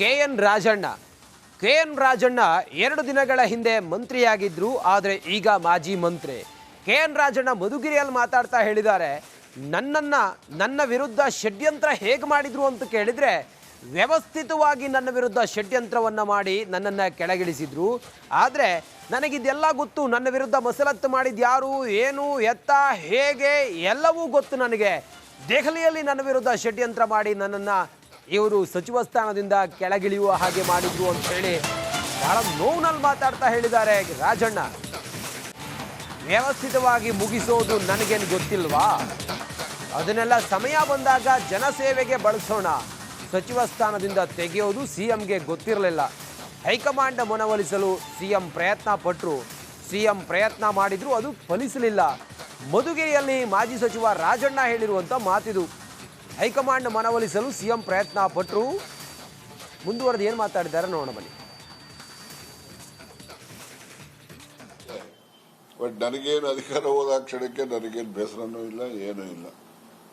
KN. Rajanna 2 ದಿನಗಳ ಹಿಂದೆ ಮಂತ್ರಿಯಾಗಿದ್ರು. ಆದರೆ ಈಗ ಮಾಜಿ ಮಂತ್ರಿ ಕೆ.ಎನ್. ರಾಜಣ್ಣ ಮಧುಗಿರಿಯಲ್ಲಿ ಮಾತಾಡ್ತಾ ಹೇಳಿದ್ದಾರೆ, ನನ್ನ ವಿರುದ್ಧ ಷಡ್ಯಂತ್ರ ಹೇಗೆ ಮಾಡಿದ್ರು ಅಂತ ಕೇಳಿದ್ರೆ, ವ್ಯವಸ್ಥಿತವಾಗಿ ನನ್ನ ವಿರುದ್ಧ ಷಡ್ಯಂತ್ರವನ್ನು ಮಾಡಿ ನನ್ನನ್ನು ಕೆಳಗಿಳಿಸಿದ್ರು. ಆದರೆ ನನಗಿದೆಲ್ಲ ಗೊತ್ತು, ನನ್ನ ವಿರುದ್ಧ ಮಸಲತ್ತು ಮಾಡಿದ್ದು ಯಾರು, ಏನು, ಎತ್ತ, ಹೇಗೆ ಎಲ್ಲವೂ ಗೊತ್ತು ನನಗೆ. ದೆಹಲಿಯಲ್ಲಿ ನನ್ನ ವಿರುದ್ಧ ಷಡ್ಯಂತ್ರ ಮಾಡಿ ನನ್ನನ್ನು ಇವರು ಸಚಿವ ಸ್ಥಾನದಿಂದ ಕೆಳಗಿಳಿಯುವ ಹಾಗೆ ಮಾಡಿದ್ರು ಅಂತ ಹೇಳಿ ಬಹಳ ನೋವಿನಲ್ಲಿ ಮಾತಾಡ್ತಾ ಹೇಳಿದ್ದಾರೆ ರಾಜಣ್ಣ. ವ್ಯವಸ್ಥಿತವಾಗಿ ಮುಗಿಸೋದು ನನಗೇನು ಗೊತ್ತಿಲ್ವಾ? ಅದನ್ನೆಲ್ಲ ಸಮಯ ಬಂದಾಗ ಜನಸೇವೆಗೆ ಬಳಸೋಣ. ಸಚಿವ ಸ್ಥಾನದಿಂದ ತೆಗೆಯೋದು ಸಿಎಂಗೆ ಗೊತ್ತಿರಲಿಲ್ಲ. ಹೈಕಮಾಂಡ್ ಮನವೊಲಿಸಲು ಸಿಎಂ ಪ್ರಯತ್ನ ಮಾಡಿದ್ರು, ಅದು ಫಲಿಸಲಿಲ್ಲ. ಮಧುಗಿರಿಯಲ್ಲಿ ಮಾಜಿ ಸಚಿವ ರಾಜಣ್ಣ ಹೇಳಿರುವಂಥ ಮಾತಿದು. ಹೈಕಮಾಂಡ್ ಮನವೊಲಿಸಲು ಸಿಎಂ ಪ್ರಯತ್ನ ಪಟ್ಟರು. ಮುಂದುವರೆದು ಏನು ಮಾತಾಡಿದ್ದಾರೆ ನೋಡೋಣ ಬನ್ನಿ. ಬಟ್ ನನಗೇನು ಅಧಿಕಾರ ಹೋದ ಕ್ಷಣಕ್ಕೆ ನನಗೇನು ಬೇಸರನೂ ಇಲ್ಲ, ಏನೂ ಇಲ್ಲ.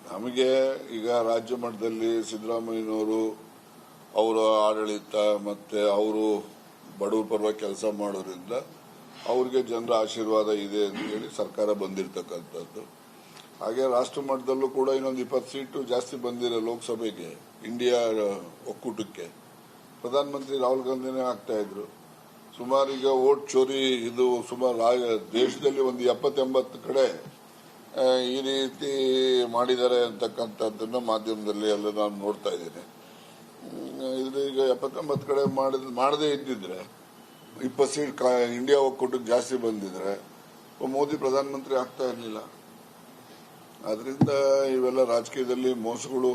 ನಮಗೆ ಈಗ ರಾಜ್ಯ ಮಟ್ಟದಲ್ಲಿ ಸಿದ್ದರಾಮಯ್ಯನವರು ಅವರ ಆಡಳಿತ ಮತ್ತೆ ಅವರು ಬಡವರ ಪರವಾಗಿ ಕೆಲಸ ಮಾಡೋದ್ರಿಂದ ಅವ್ರಿಗೆ ಜನರ ಆಶೀರ್ವಾದ ಇದೆ ಅಂತ ಹೇಳಿ ಸರ್ಕಾರ ಬಂದಿರತಕ್ಕಂಥದ್ದು. ಹಾಗೆ ರಾಷ್ಟ್ರ ಮಟ್ಟದಲ್ಲೂ ಕೂಡ ಇನ್ನೊಂದು 20 ಸೀಟು ಜಾಸ್ತಿ ಬಂದಿರೋ ಲೋಕಸಭೆಗೆ ಇಂಡಿಯಾ ಒಕ್ಕೂಟಕ್ಕೆ ಪ್ರಧಾನಮಂತ್ರಿ ರಾಹುಲ್ ಗಾಂಧಿನೇ ಆಗ್ತಾ ಇದ್ರು. ಸುಮಾರು ಈಗ ವೋಟ್ ಚೋರಿ ಇದು ಸುಮಾರು ದೇಶದಲ್ಲಿ ಒಂದು 70-80 ಕಡೆ ಈ ರೀತಿ ಮಾಡಿದ್ದಾರೆ ಅಂತಕ್ಕಂಥದ್ದನ್ನು ಮಾಧ್ಯಮದಲ್ಲಿ ಎಲ್ಲ ನಾನು ನೋಡ್ತಾ ಇದ್ದೀನಿ. ಇದು ಈಗ 70-80 ಕಡೆ ಮಾಡದೇ ಇದ್ದಿದ್ರೆ 20 ಸೀಟ್ ಇಂಡಿಯಾ ಒಕ್ಕೂಟಕ್ಕೆ ಜಾಸ್ತಿ ಬಂದಿದ್ರೆ ಮೋದಿ ಪ್ರಧಾನಮಂತ್ರಿ ಆಗ್ತಾ ಇರಲಿಲ್ಲ. ಆದ್ರಿಂದ ಇವೆಲ್ಲ ರಾಜಕೀಯದಲ್ಲಿ ಮೋಸಗಳು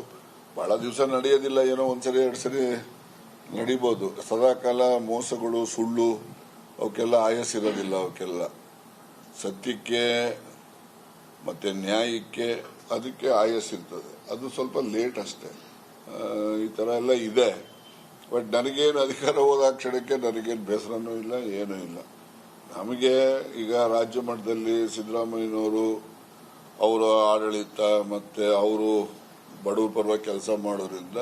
ಬಹಳ ದಿವಸ ನಡೆಯೋದಿಲ್ಲ, ಏನೋ ಒಂದ್ಸರಿ 2 ಸರಿ ನಡಿಬಹುದು. ಸದಾಕಾಲ ಮೋಸಗಳು ಸುಳ್ಳು ಅವಕ್ಕೆಲ್ಲ ಆಯಸ್ಸಿರೋದಿಲ್ಲ. ಅವಕ್ಕೆಲ್ಲ ಸತ್ಯಕ್ಕೆ ಮತ್ತೆ ನ್ಯಾಯಕ್ಕೆ ಅದಕ್ಕೆ ಆಯಸ್ಸಿರ್ತದೆ, ಅದು ಸ್ವಲ್ಪ ಲೇಟ್ ಅಷ್ಟೇ. ಈ ತರ ಎಲ್ಲ ಇದೆ. ಬಟ್ ನನಗೇನು ಅಧಿಕಾರ ಹೋದ ಕ್ಷಣಕ್ಕೆ ನನಗೇನು ಬೇಸರನೂ ಇಲ್ಲ, ಏನೂ ಇಲ್ಲ. ನಮಗೆ ಈಗ ರಾಜ್ಯ ಮಟ್ಟದಲ್ಲಿ ಸಿದ್ದರಾಮಯ್ಯನವರು ಅವರ ಆಡಳಿತ ಮತ್ತೆ ಅವರು ಬಡವರ ಪರವಾಗಿ ಕೆಲಸ ಮಾಡೋದ್ರಿಂದ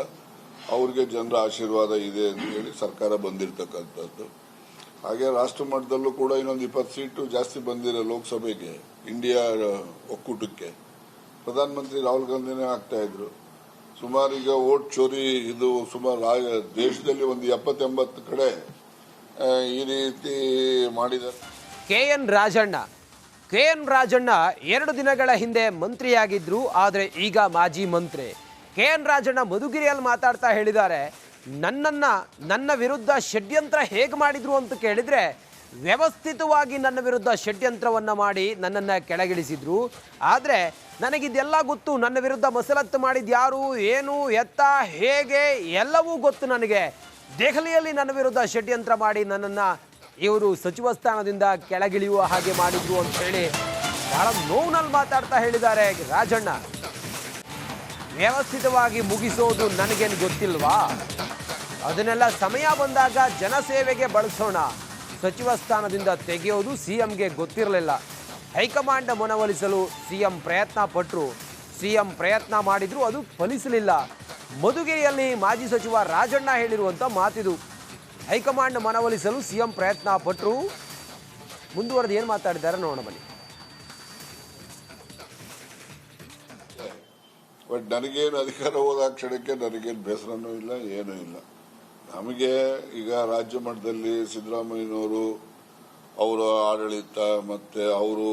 ಅವ್ರಿಗೆ ಜನರ ಆಶೀರ್ವಾದ ಇದೆ ಅಂತ ಹೇಳಿ ಸರ್ಕಾರ ಬಂದಿರತಕ್ಕಂಥದ್ದು. ಹಾಗೆ ರಾಷ್ಟ್ರ ಮಟ್ಟದಲ್ಲೂ ಕೂಡ ಇನ್ನೊಂದು 20 ಸೀಟು ಜಾಸ್ತಿ ಬಂದಿರೋ ಲೋಕಸಭೆಗೆ ಇಂಡಿಯಾ ಒಕ್ಕೂಟಕ್ಕೆ ಪ್ರಧಾನಮಂತ್ರಿ ರಾಹುಲ್ ಗಾಂಧಿನೇ ಆಗ್ತಾ ಇದ್ರು. ಸುಮಾರು ಈಗ ವೋಟ್ ಚೋರಿ ಇದು ಸುಮಾರು ದೇಶದಲ್ಲಿ ಒಂದು 70-80 ಕಡೆ ಈ ರೀತಿ ಮಾಡಿದ್ದಾರೆ. ಕೆ.ಎನ್. ರಾಜಣ್ಣ 2 ದಿನಗಳ ಹಿಂದೆ ಮಂತ್ರಿಯಾಗಿದ್ರು. ಆದರೆ ಈಗ ಮಾಜಿ ಮಂತ್ರಿ ಕೆ.ಎನ್. ರಾಜಣ್ಣ ಮಧುಗಿರಿಯಲ್ಲಿ ಮಾತಾಡ್ತಾ ಹೇಳಿದ್ದಾರೆ, ನನ್ನ ವಿರುದ್ಧ ಷಡ್ಯಂತ್ರ ಹೇಗೆ ಮಾಡಿದ್ರು ಅಂತ ಕೇಳಿದ್ರೆ, ವ್ಯವಸ್ಥಿತವಾಗಿ ನನ್ನ ವಿರುದ್ಧ ಷಡ್ಯಂತ್ರವನ್ನು ಮಾಡಿ ನನ್ನನ್ನು ಕೆಳಗಿಳಿಸಿದ್ರು. ಆದರೆ ನನಗಿದೆಲ್ಲ ಗೊತ್ತು, ನನ್ನ ವಿರುದ್ಧ ಮಸಲತ್ತು ಮಾಡಿದ್ದು ಯಾರು, ಏನು, ಎತ್ತ, ಹೇಗೆ ಎಲ್ಲವೂ ಗೊತ್ತು ನನಗೆ. ದೆಹಲಿಯಲ್ಲಿ ನನ್ನ ವಿರುದ್ಧ ಷಡ್ಯಂತ್ರ ಮಾಡಿ ನನ್ನನ್ನು ಇವರು ಸಚಿವ ಸ್ಥಾನದಿಂದ ಕೆಳಗಿಳಿಯುವ ಹಾಗೆ ಮಾಡಿದ್ರು ಅಂತ ಹೇಳಿ ಬಹಳ ನೋವಿನಲ್ಲಿ ಮಾತಾಡ್ತಾ ಹೇಳಿದ್ದಾರೆ ರಾಜಣ್ಣ. ವ್ಯವಸ್ಥಿತವಾಗಿ ಮುಗಿಸೋದು ನನಗೇನು ಗೊತ್ತಿಲ್ವಾ? ಅದನ್ನೆಲ್ಲ ಸಮಯ ಬಂದಾಗ ಜನಸೇವೆಗೆ ಬಳಸೋಣ. ಸಚಿವ ಸ್ಥಾನದಿಂದ ತೆಗೆಯೋದು ಸಿಎಂಗೆ ಗೊತ್ತಿರಲಿಲ್ಲ. ಹೈಕಮಾಂಡ್ ಮನವೊಲಿಸಲು ಸಿಎಂ ಪ್ರಯತ್ನ ಮಾಡಿದ್ರು, ಅದು ಫಲಿಸಲಿಲ್ಲ. ಮಧುಗಿರಿಯಲ್ಲಿ ಮಾಜಿ ಸಚಿವ ರಾಜಣ್ಣ ಹೇಳಿರುವಂಥ ಮಾತಿದು. ಹೈಕಮಾಂಡ್ ಮನವೊಲಿಸಲು ಸಿಎಂ ಪ್ರಯತ್ನ ಪಟ್ಟರು. ಮುಂದುವರೆದು ಏನು ಮಾತಾಡಿದ್ದಾರೆ ನೋಡೋಣ ಬನ್ನಿ. ಬಟ್ ನನಗೇನು ಅಧಿಕಾರ ಹೋದ ಕ್ಷಣಕ್ಕೆ ನನಗೇನು ಬೇಸರನೂ ಇಲ್ಲ, ಏನೂ ಇಲ್ಲ. ನಮಗೆ ಈಗ ರಾಜ್ಯ ಮಟ್ಟದಲ್ಲಿ ಸಿದ್ದರಾಮಯ್ಯನವರು ಅವರ ಆಡಳಿತ ಮತ್ತೆ ಅವರು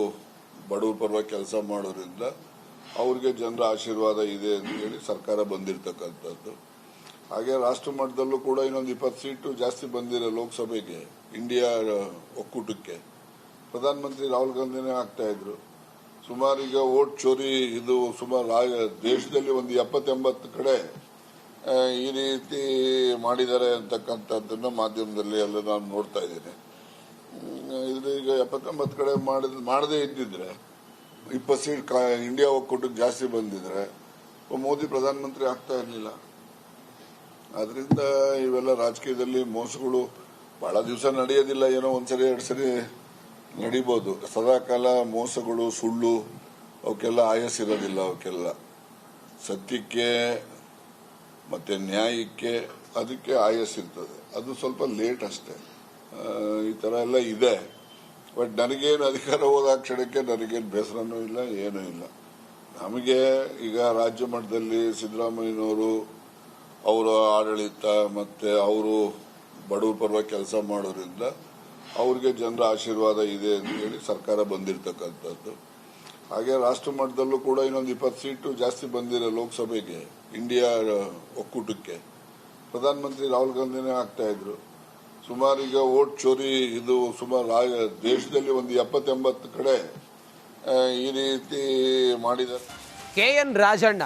ಬಡವರ ಪರವಾಗಿ ಕೆಲಸ ಮಾಡೋದ್ರಿಂದ ಅವ್ರಿಗೆ ಜನರ ಆಶೀರ್ವಾದ ಇದೆ ಅಂತ ಹೇಳಿ ಸರ್ಕಾರ ಬಂದಿರತಕ್ಕಂಥದ್ದು. ಹಾಗೆ ರಾಷ್ಟ್ರ ಮಟ್ಟದಲ್ಲೂ ಕೂಡ ಇನ್ನೊಂದು 20 ಸೀಟು ಜಾಸ್ತಿ ಬಂದಿರೋ ಲೋಕಸಭೆಗೆ ಇಂಡಿಯಾ ಒಕ್ಕೂಟಕ್ಕೆ ಪ್ರಧಾನಮಂತ್ರಿ ರಾಹುಲ್ ಗಾಂಧಿನೇ ಆಗ್ತಾ ಇದ್ರು. ಸುಮಾರು ಈಗ ವೋಟ್ ಚೋರಿ ಇದು ಸುಮಾರು ದೇಶದಲ್ಲಿ ಒಂದು 70-80 ಕಡೆ ಈ ರೀತಿ ಮಾಡಿದ್ದಾರೆ ಅಂತಕ್ಕಂಥದ್ದನ್ನು ಮಾಧ್ಯಮದಲ್ಲಿ ಎಲ್ಲ ನಾನು ನೋಡ್ತಾ ಇದ್ದೀನಿ. ಇದು ಈಗ 70-80 ಕಡೆ ಮಾಡದೇ ಇದ್ದಿದ್ರೆ 20 ಸೀಟ್ ಇಂಡಿಯಾ ಒಕ್ಕೂಟಕ್ಕೆ ಜಾಸ್ತಿ ಬಂದಿದ್ರೆ ಮೋದಿ ಪ್ರಧಾನಮಂತ್ರಿ ಆಗ್ತಾ ಇರಲಿಲ್ಲ. ಆದ್ರಿಂದ ಇವೆಲ್ಲ ರಾಜಕೀಯದಲ್ಲಿ ಮೋಸಗಳು ಬಹಳ ದಿವಸ ನಡೆಯೋದಿಲ್ಲ, ಏನೋ ಒಂದ್ಸರಿ 2 ಸರಿ ನಡಿಬಹುದು. ಸದಾಕಾಲ ಮೋಸಗಳು ಸುಳ್ಳು ಅವಕ್ಕೆಲ್ಲ ಆಯಸ್ಸಿರೋದಿಲ್ಲ. ಅವಕ್ಕೆಲ್ಲ ಸತ್ಯಕ್ಕೆ ಮತ್ತೆ ನ್ಯಾಯಕ್ಕೆ ಅದಕ್ಕೆ ಆಯಸ್ಸಿರ್ತದೆ. ಅದು ಸ್ವಲ್ಪ ಲೇಟ್ ಅಷ್ಟೇ. ಈ ತರ ಎಲ್ಲ ಇದೆ. ಬಟ್ ನನಗೇನು ಅಧಿಕಾರ ಹೋದ ಕ್ಷಣಕ್ಕೆ ನನಗೇನು ಬೇಸರನೂ ಇಲ್ಲ, ಏನೂ ಇಲ್ಲ. ನಮಗೆ ಈಗ ರಾಜ್ಯ ಮಟ್ಟದಲ್ಲಿ ಸಿದ್ದರಾಮಯ್ಯನವರು ಅವರ ಆಡಳಿತ ಮತ್ತೆ ಅವರು ಬಡವರ ಪರವಾಗಿ ಕೆಲಸ ಮಾಡೋದ್ರಿಂದ ಅವ್ರಿಗೆ ಜನರ ಆಶೀರ್ವಾದ ಇದೆ ಅಂತ ಹೇಳಿ ಸರ್ಕಾರ ಬಂದಿರತಕ್ಕಂಥದ್ದು. ಹಾಗೆ ರಾಷ್ಟ್ರ ಮಟ್ಟದಲ್ಲೂ ಕೂಡ ಇನ್ನೊಂದು 20 ಸೀಟು ಜಾಸ್ತಿ ಬಂದಿರೋ ಲೋಕಸಭೆಗೆ ಇಂಡಿಯಾ ಒಕ್ಕೂಟಕ್ಕೆ ಪ್ರಧಾನಮಂತ್ರಿ ರಾಹುಲ್ ಗಾಂಧಿನೇ ಆಗ್ತಾ ಇದ್ರು. ಸುಮಾರು ಈಗ ವೋಟ್ ಚೋರಿ ಇದು ಸುಮಾರು ದೇಶದಲ್ಲಿ ಒಂದು 70-80 ಕಡೆ ಈ ರೀತಿ ಮಾಡಿದ್ದಾರೆ. KN ರಾಜಣ್ಣ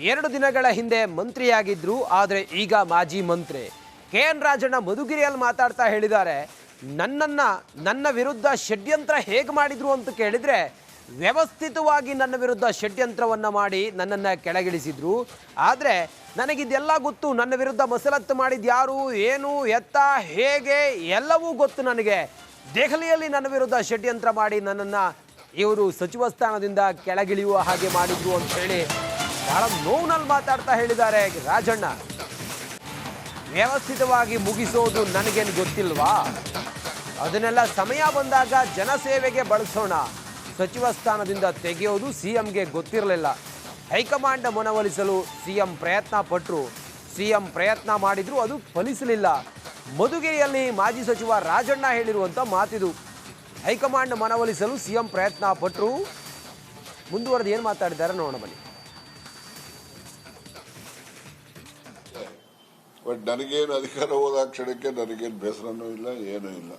2 ದಿನಗಳ ಹಿಂದೆ ಮಂತ್ರಿಯಾಗಿದ್ರು, ಆದರೆ ಈಗ ಮಾಜಿ ಮಂತ್ರಿ. KN ರಾಜಣ್ಣ ಮಧುಗಿರಿಯಲ್ಲಿ ಮಾತಾಡ್ತಾ ಹೇಳಿದ್ದಾರೆ, ನನ್ನ ವಿರುದ್ಧ ಷಡ್ಯಂತ್ರ ಹೇಗೆ ಮಾಡಿದ್ರು ಅಂತ ಕೇಳಿದ್ರೆ, ವ್ಯವಸ್ಥಿತವಾಗಿ ನನ್ನ ವಿರುದ್ಧ ಷಡ್ಯಂತ್ರವನ್ನ ಮಾಡಿ ನನ್ನನ್ನು ಕೆಳಗಿಳಿಸಿದ್ರು. ಆದರೆ ನನಗಿದೆಲ್ಲ ಗೊತ್ತು, ನನ್ನ ವಿರುದ್ಧ ಮಸಲತ್ತು ಮಾಡಿದ ಯಾರು, ಏನು, ಎತ್ತ, ಹೇಗೆ ಎಲ್ಲವೂ ಗೊತ್ತು ನನಗೆ. ದೆಹಲಿಯಲ್ಲಿ ನನ್ನ ವಿರುದ್ಧ ಷಡ್ಯಂತ್ರ ಮಾಡಿ ನನ್ನನ್ನು ಇವರು ಸಚಿವ ಸ್ಥಾನದಿಂದ ಕೆಳಗಿಳಿಯುವ ಹಾಗೆ ಮಾಡಿದ್ರು ಅಂತ ಹೇಳಿ ಬಹಳ ನೋವಿನಲ್ಲಿ ಮಾತಾಡ್ತಾ ಹೇಳಿದ್ದಾರೆ ರಾಜಣ್ಣ. ವ್ಯವಸ್ಥಿತವಾಗಿ ಮುಗಿಸೋದು ನನಗೇನು ಗೊತ್ತಿಲ್ವಾ? ಅದನ್ನೆಲ್ಲ ಸಮಯ ಬಂದಾಗ ಜನಸೇವೆಗೆ ಬಳಸೋಣ. ಸಚಿವ ಸ್ಥಾನದಿಂದ ತೆಗೆಯೋದು ಸಿಎಂಗೆ ಗೊತ್ತಿರಲಿಲ್ಲ. ಹೈಕಮಾಂಡ್ ಮನವೊಲಿಸಲು ಸಿಎಂ ಪ್ರಯತ್ನ ಮಾಡಿದ್ರು, ಅದು ಫಲಿಸಲಿಲ್ಲ. ಮಧುಗಿರಿಯಲ್ಲಿ ಮಾಜಿ ಸಚಿವ ರಾಜಣ್ಣ ಹೇಳಿರುವಂಥ ಮಾತಿದು. ಹೈಕಮಾಂಡ್ ಮನವೊಲಿಸಲು ಸಿಎಂ ಪ್ರಯತ್ನ ಪಟ್ಟರು. ಮುಂದುವರೆದು ಏನು ಮಾತಾಡಿದ್ದಾರೆ ನೋಡೋಣ ಬನ್ನಿ. ಬಟ್ ನನಗೇನು ಅಧಿಕಾರ ಹೋದ ಕ್ಷಣಕ್ಕೆ ನನಗೇನು ಬೇಸರನೂ ಇಲ್ಲ, ಏನೂ ಇಲ್ಲ.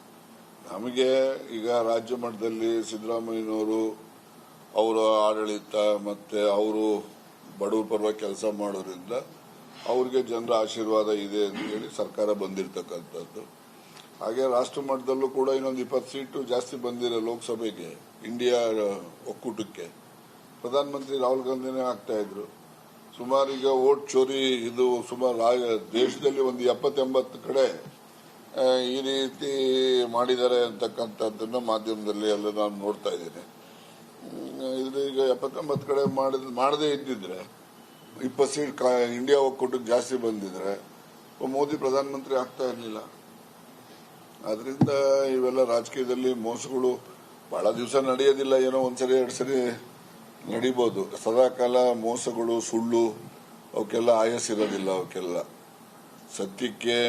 ನಮಗೆ ಈಗ ರಾಜ್ಯ ಮಟ್ಟದಲ್ಲಿ ಸಿದ್ದರಾಮಯ್ಯನವರು ಅವರ ಆಡಳಿತ ಮತ್ತೆ ಅವರು ಬಡವರ ಪರವಾಗಿ ಕೆಲಸ ಮಾಡೋದ್ರಿಂದ ಅವ್ರಿಗೆ ಜನರ ಆಶೀರ್ವಾದ ಇದೆ ಅಂತ ಹೇಳಿ ಸರ್ಕಾರ ಬಂದಿರತಕ್ಕಂಥದ್ದು. ಹಾಗೆ ರಾಷ್ಟ್ರ ಮಟ್ಟದಲ್ಲೂ ಕೂಡ ಇನ್ನೊಂದು 20 ಸೀಟು ಜಾಸ್ತಿ ಬಂದಿರೋ ಲೋಕಸಭೆಗೆ ಇಂಡಿಯಾ ಒಕ್ಕೂಟಕ್ಕೆ ಪ್ರಧಾನಮಂತ್ರಿ ರಾಹುಲ್ ಗಾಂಧಿನೇ ಆಗ್ತಾ ಇದ್ರು. ಸುಮಾರು ಈಗ ವೋಟ್ ಚೋರಿ ಇದು ಸುಮಾರು ದೇಶದಲ್ಲಿ ಒಂದು 70-80 ಕಡೆ ಈ ರೀತಿ ಮಾಡಿದ್ದಾರೆ ಅಂತಕ್ಕಂಥದ್ದನ್ನು ಮಾಧ್ಯಮದಲ್ಲಿ ಎಲ್ಲ ನಾನು ನೋಡ್ತಾ ಇದ್ದೀನಿ. ಇದು ಈಗ 70-80 ಕಡೆ ಮಾಡದೇ ಇದ್ದಿದ್ರೆ 20 ಸೀಟ್ ಇಂಡಿಯಾ ಒಕ್ಕೂಟಕ್ಕೆ ಜಾಸ್ತಿ ಬಂದಿದ್ರೆ ಮೋದಿ ಪ್ರಧಾನಮಂತ್ರಿ ಆಗ್ತಾ ಇರಲಿಲ್ಲ. ಆದ್ರಿಂದ ಇವೆಲ್ಲ ರಾಜಕೀಯದಲ್ಲಿ ಮೋಸಗಳು ಬಹಳ ದಿವಸ ನಡೆಯೋದಿಲ್ಲ, ಏನೋ ಒಂದ್ಸರಿ 2 ಸರಿ ನಡಿಬಹುದು. ಸದಾಕಾಲ ಮೋಸಗಳು ಸುಳ್ಳು ಅವಕ್ಕೆಲ್ಲ ಆಯಸ್ಸಿರೋದಿಲ್ಲ. ಅವಕ್ಕೆಲ್ಲ ಸತ್ಯಕ್ಕೆ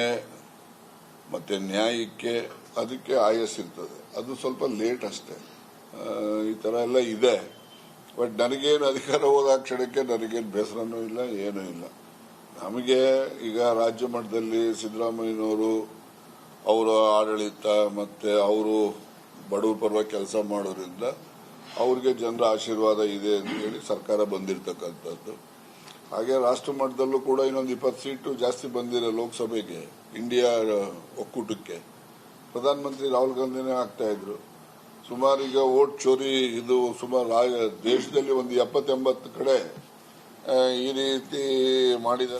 ಮತ್ತೆ ನ್ಯಾಯಕ್ಕೆ ಅದಕ್ಕೆ ಆಯಸ್ಸಿರ್ತದೆ. ಅದು ಸ್ವಲ್ಪ ಲೇಟ್ ಅಷ್ಟೇ. ಈ ತರ ಎಲ್ಲ ಇದೆ. ಬಟ್ ನನಗೇನು ಅಧಿಕಾರ ಹೋದ ಕ್ಷಣಕ್ಕೆ ನನಗೇನು ಬೇಸರನೂ ಇಲ್ಲ, ಏನೂ ಇಲ್ಲ. ನಮಗೆ ಈಗ ರಾಜ್ಯ ಮಟ್ಟದಲ್ಲಿ ಸಿದ್ದರಾಮಯ್ಯನವರು ಅವರ ಆಡಳಿತ ಮತ್ತೆ ಅವರು ಬಡವರ ಪರವಾಗಿ ಕೆಲಸ ಮಾಡೋದ್ರಿಂದ ಅವ್ರಿಗೆ ಜನರ ಆಶೀರ್ವಾದ ಇದೆ ಅಂತ ಹೇಳಿ ಸರ್ಕಾರ ಬಂದಿರತಕ್ಕಂಥದ್ದು. ಹಾಗೆ ರಾಷ್ಟ್ರ ಮಟ್ಟದಲ್ಲೂ ಕೂಡ ಇನ್ನೊಂದು 20 ಸೀಟು ಜಾಸ್ತಿ ಬಂದಿರೋ ಲೋಕಸಭೆಗೆ ಇಂಡಿಯಾ ಒಕ್ಕೂಟಕ್ಕೆ ಪ್ರಧಾನಮಂತ್ರಿ ರಾಹುಲ್ ಗಾಂಧಿನೇ ಆಗ್ತಾ ಇದ್ರು. ಸುಮಾರು ಈಗ ವೋಟ್ ಚೋರಿ ಇದು ಸುಮಾರು ದೇಶದಲ್ಲಿ ಒಂದು 70-80 ಕಡೆ ಈ ರೀತಿ ಮಾಡಿದ್ದಾರೆ.